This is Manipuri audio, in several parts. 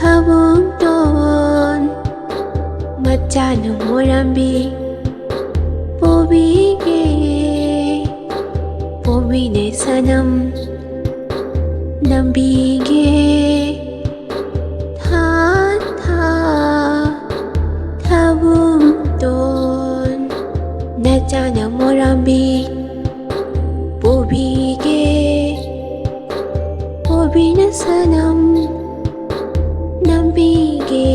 Kabungton Machano Morambi Pobige Pobine Sanam Nambige Tha Tha Kabungton Nachana Morambi Pobige Pobine Sanam Nambige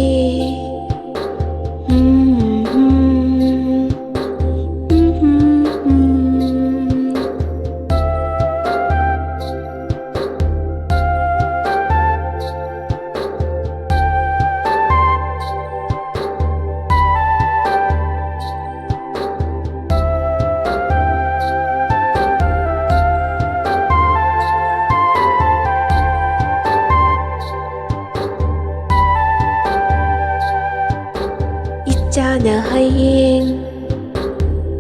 Chana hayeng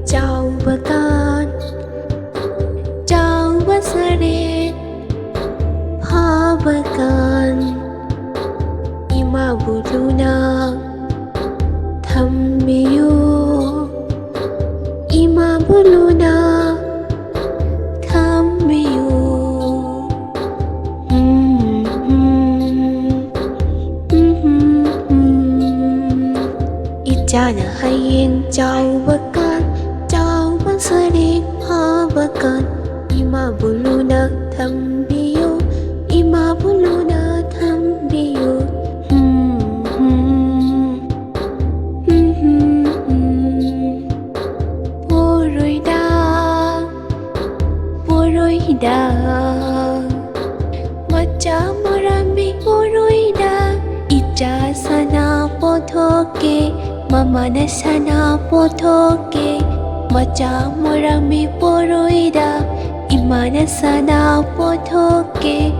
Chau bakan Chau basaret Ha bakan Ima buluna Thambiyo Ima buluna Thambiyo Chana hayeng chau bakan chau basarik ha bakan ima buluna thambiyo ima buluna thambiyo Poroida Poroida Macha morambi poroida Icha sana pothoke Mama na sana pothoke Macha morambi poroida Ima na sana pothoke